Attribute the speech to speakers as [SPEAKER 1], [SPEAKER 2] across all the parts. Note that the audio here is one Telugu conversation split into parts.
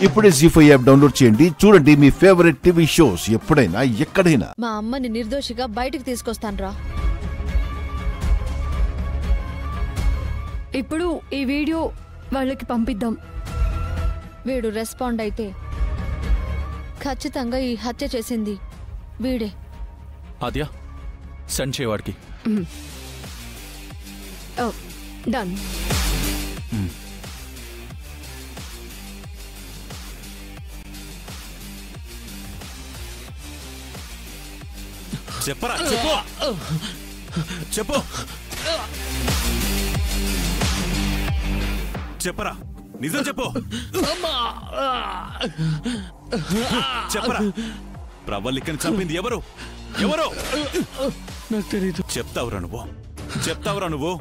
[SPEAKER 1] ఇప్పుడే జీ5 యాప్ డౌన్లోడ్ చేయండి. చూడండి మీ ఫేవరెట్ టీవీ షోస్ ఎప్పుడైనా ఎక్కడైనా.
[SPEAKER 2] మా అమ్మని నిర్దోషిగా బయటికి తీసుకొస్తానురా.
[SPEAKER 3] ఇప్పుడు ఈ వీడియో వాళ్ళకి పంపిద్దాం.
[SPEAKER 2] వీడు రెస్పాండ్ అయితే ఖచ్చితంగా ఈ హత్య చేసింది వీడే.
[SPEAKER 4] ఆద్య సెండ్ చేయవాడికి.
[SPEAKER 3] డన్.
[SPEAKER 4] చెప్పరా చెప్పు చెప్పు చెప్పరా నిజం చెప్పు చెప్పరా ప్రవళికని చంపింది ఎవరు ఎవరు
[SPEAKER 5] నాకు తెలీదు.
[SPEAKER 4] చెప్తావురా నువ్వు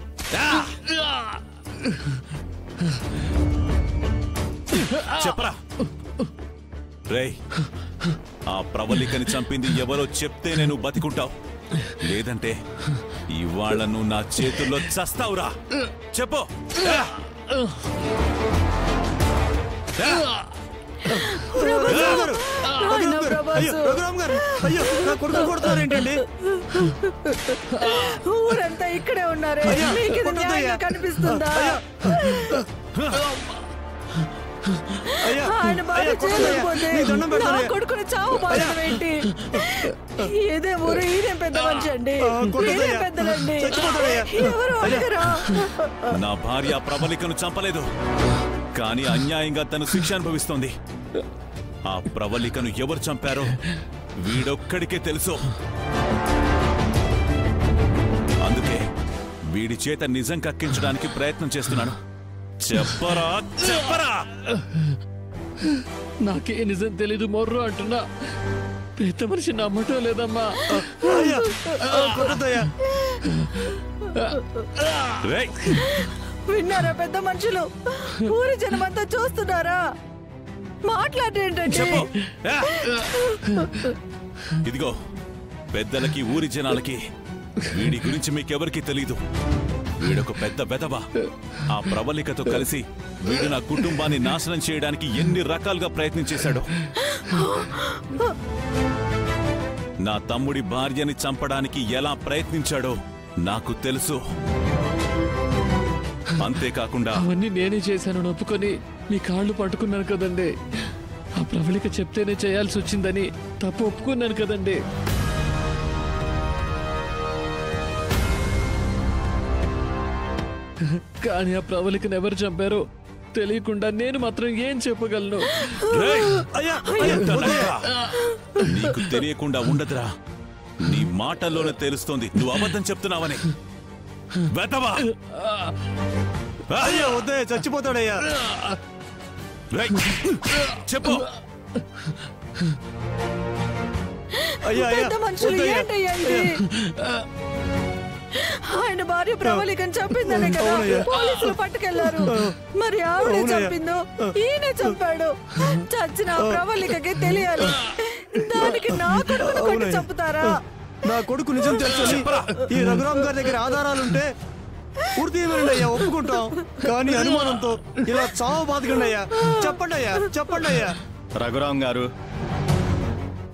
[SPEAKER 4] చెప్పరా రేయ్ ఆ ప్రవళికని చంపింది ఎవరో చెప్తే నేను బతికుంటావు, లేదంటే ఇవాళ నువ్వు నా చేతుల్లో చస్తావురా. చెప్పు.
[SPEAKER 6] ఊరంతా ఇక్కడే ఉన్నారే, కనిపిస్తుందా? ఆయన బాగా చేయలేకపోతే నా కొడుకుని చావు బాధేంటి? ఇదే ఊరు, ఈయన పెద్ద మనిషి అండి, పెద్దలండి, ఎవరు అడగరా?
[SPEAKER 4] నా భార్య ప్రబలికను చంపలేదు, కానీ అన్యాయంగా తను శిక్ష అనుభవిస్తోంది. ఆ ప్రబలికను ఎవరు చంపారో వీడొక్కడికే తెలుసు. అందుకే వీడి చేత నిజం కక్కించడానికి ప్రయత్నం చేస్తున్నాను. చెప్పరా చెప్పరా.
[SPEAKER 5] నాకే నిజం తెలీదు మొర్రు అంటున్నా. పెద్ద మనిషి నమ్మటం లేదమ్మా.
[SPEAKER 6] విన్నారా పెద్ద మనుషులు? ఊరి జనమంతా చూస్తున్నారా? మాట్లాడేంటండి?
[SPEAKER 4] ఇదిగో పెద్దలకి ఊరి జనాలకి వీడి గురించి మీకెవరికి తెలీదు. వీడొక పెద్ద వెధవ. ఆ ప్రబలికతో కలిసి వీడు నా కుటుంబాన్ని నాశనం చేయడానికి ఎన్ని రకాలుగా ప్రయత్నం చేశాడు. నా తమ్ముడి భార్యని చంపడానికి ఎలా ప్రయత్నించాడో నాకు తెలుసు. అంతేకాకుండా
[SPEAKER 5] అవన్నీ నేనే చేశాను ఒప్పుకొని మీ కాళ్ళు పట్టుకున్నాను కదండి. ఆ ప్రబలిక చెప్తేనే చేయాల్సి వచ్చిందని తప్పు ఒప్పుకున్నాను కదండి. కానీ ఆ ప్రబలికను ఎవరు చంపారో తెలియకుండా నేను మాత్రం ఏం చెప్పగలను?
[SPEAKER 4] నీకు తెలియకుండా ఉండదురా, నీ మాటల్లోనే తెలుస్తోంది నువ్వు అబద్ధం చెప్తున్నావని.
[SPEAKER 7] వద్దయ్యా, చచ్చిపోతాడయ్యా.
[SPEAKER 4] చెప్పు.
[SPEAKER 6] పెద్ద మనుషులు ఏంటయ్యా ఇది? ఆయన భార్య ప్రబలికను చంపిందనే కదా పోలీసులు పట్టుకెళ్లారు. మరి ఆవిడే చంపిందో ఈయనే చంపాడు. చచ్చిన ప్రబలికకి తెలియాలి. దానికి నా కొడుకును కొట్టి చంపుతారా?
[SPEAKER 7] నా కొడుకు నిజం తెలుసు. ఈ రఘురామ్ గారి దగ్గర ఆధారాలుంటే పూర్తి అయ్యా ఒప్పుకుంటాం, కానీ అనుమానంతో ఇలా చావు బాధకండి అయ్యా. చెప్పండి అయ్యా.
[SPEAKER 8] రఘురామ్ గారు,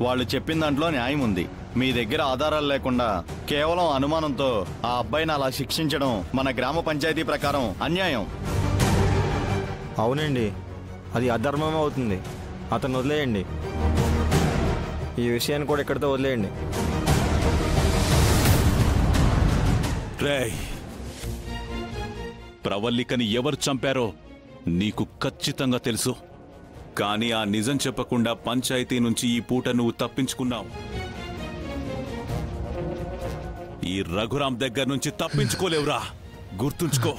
[SPEAKER 8] వాళ్ళు చెప్పిన దాంట్లో న్యాయం ఉంది. మీ దగ్గర ఆధారాలు లేకుండా కేవలం అనుమానంతో ఆ అబ్బాయిని అలా శిక్షించడం మన గ్రామ పంచాయతీ ప్రకారం అన్యాయం.
[SPEAKER 9] అవునండి, అది అధర్మమే అవుతుంది. అతను వదిలేయండి. ఈ విషయాన్ని కూడా ఇక్కడితో వదిలేయండి.
[SPEAKER 4] ప్రవళికని ఎవరు చంపారో నీకు ఖచ్చితంగా తెలుసు, కానీ ఆ నిజం చెప్పకుండా పంచాయతీ నుంచి ఈ పూట నువ్వు తప్పించుకున్నావు. ఈ రఘురామ్ దగ్గర నుంచి తప్పించుకోలేవురా, గుర్తుంచుకో.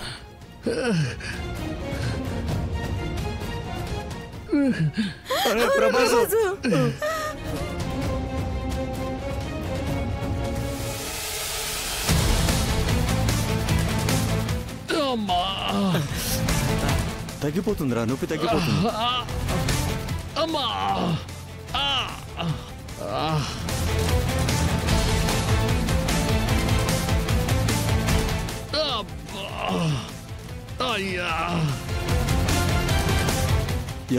[SPEAKER 7] తగ్గిపోతుందిరా, నొప్పి తగ్గిపోతుంది.
[SPEAKER 5] అమ్మా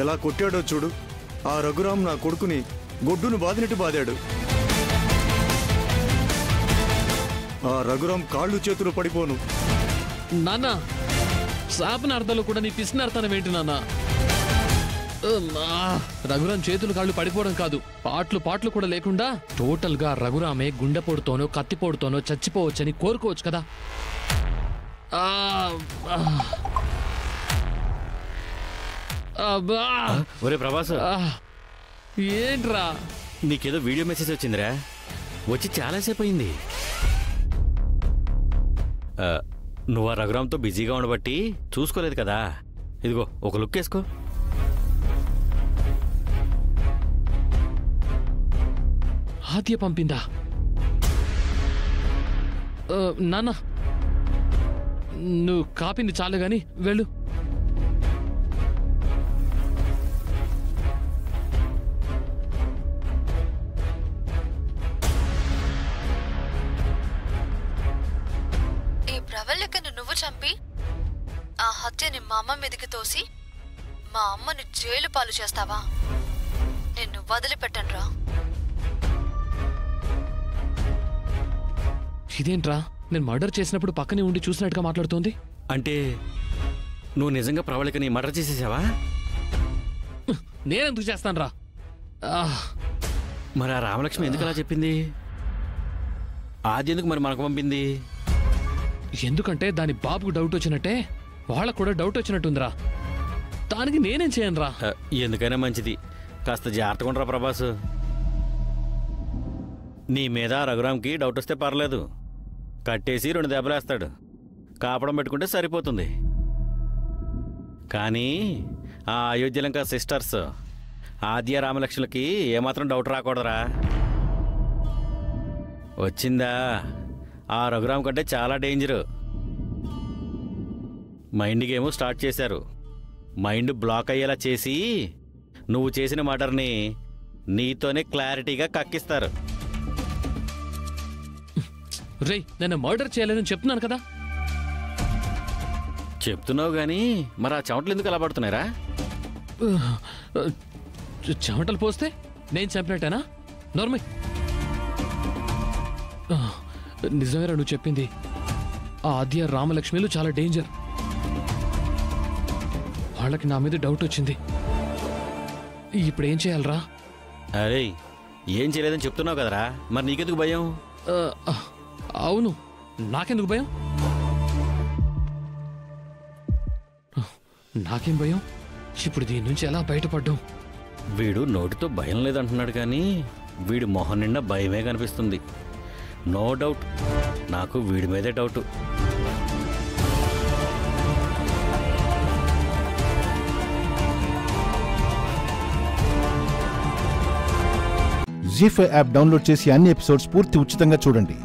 [SPEAKER 7] ఎలా కొట్టాడో చూడు. ఆ రఘురామ్ నా కొడుకుని గొడ్డును బాదినట్టు బాదాడు. ఆ రఘురామ్ కాళ్ళు చేతులు పడిపోను.
[SPEAKER 5] నాన్న శాపనార్థాలు కూడా నీ పిసినార్థనం ఏంటి నాన్న? రఘురామ్ చేతులు కాళ్ళు పడిపోవడం కాదు, పాటలు కూడా లేకుండా టోటల్ గా రఘురామే గుండెపోటుతోనో కత్తిపోటుతోనో చచ్చిపోవచ్చని కోరుకోవచ్చు కదా.
[SPEAKER 10] ఒరే ప్రభాస్,
[SPEAKER 5] ఏంట్రా?
[SPEAKER 10] నీకేదో వీడియో మెసేజ్ వచ్చిందిరా. వచ్చి చాలాసేపు అయింది. నువ్వు ఆ రఘురామ్తో బిజీగా ఉండబట్టి చూసుకోలేదు కదా. ఇదిగో ఒక లుక్ వేసుకో.
[SPEAKER 5] ఆద్య పంపిందా? నాన్న నువ్వు కాపింది చాలు గాని వెళ్ళు.
[SPEAKER 2] ఈ ప్రవళికను నువ్వు చంపి ఆ హత్యని మా అమ్మ మీదకి తోసి మా అమ్మని జైలు పాలు చేస్తావా? నిన్ను వదిలిపెట్టనురా.
[SPEAKER 5] ఇదేంట్రా, నేను మర్డర్ చేసినప్పుడు పక్కనే ఉండి చూసినట్టుగా మాట్లాడుతోంది?
[SPEAKER 10] అంటే నువ్వు నిజంగా ప్రవళికని మర్డర్ చేసేసావా?
[SPEAKER 5] నేనెందుకు చేస్తానురా?
[SPEAKER 10] మరి ఆ రామలక్ష్మి ఎందుకు అలా చెప్పింది? ఆది ఎందుకు మరి మనకు పంపింది?
[SPEAKER 5] ఎందుకంటే దాని బాబుకు డౌట్ వచ్చినట్టే వాళ్ళకు కూడా డౌట్ వచ్చినట్టుందిరా. దానికి నేనేం చేయనురా?
[SPEAKER 10] ఎందుకైనా మంచిది, కాస్త జాగ్రత్తగా ఉండరా ప్రభాస్. నీ మీద రఘురామ్కి డౌట్ వస్తే పర్లేదు, కట్టేసి 2 దెబ్బలేస్తాడు. కాపడం పెట్టుకుంటే సరిపోతుంది. కానీ ఆ అయోధ్యలంక సిస్టర్స్ ఆద్య రామలక్ష్మికి ఏమాత్రం డౌట్ రాకూడదురా. వచ్చిందా, ఆ రఘురామ్ కంటే చాలా డేంజరు. మైండ్ గేమ్ స్టార్ట్ చేశారు. మైండ్ బ్లాక్ అయ్యేలా చేసి నువ్వు చేసిన మర్డర్ని నీతోనే క్లారిటీగా కక్కిస్తారు.
[SPEAKER 5] రేయ్, నేను మర్డర్ చేయలేదని చెప్తున్నాను కదా.
[SPEAKER 10] చెప్తున్నావు గానీ మరి ఆ చెమటలు ఎందుకు అలా పడుతున్నారా?
[SPEAKER 5] చెమటలు పోస్తే నేను చంపినట్టేనా? నార్మల్. నిజమేరా నువ్వు చెప్పింది. ఆ ఆద్య రామలక్ష్మిలు చాలా డేంజర్. వాళ్ళకి నా మీద డౌట్ వచ్చింది. ఇప్పుడు ఏం చేయాలరా?
[SPEAKER 10] అరే, ఏం చేయలేదని చెప్తున్నావు కదరా, మరి నీకెందుకు భయం?
[SPEAKER 5] అవును, నాకెందుకు భయం? నాకేం భయం? ఇప్పుడు దీని నుంచి ఎలా బయటపడ్డాం?
[SPEAKER 10] వీడు నోటితో భయం లేదంటున్నాడు కానీ వీడి మొహం నిండా భయమే కనిపిస్తుంది. నో డౌట్, నాకు వీడి మీదే డౌట్.
[SPEAKER 1] జీ5 యాప్ డౌన్లోడ్ చేసి అన్ని ఎపిసోడ్స్ పూర్తి ఉచితంగా చూడండి.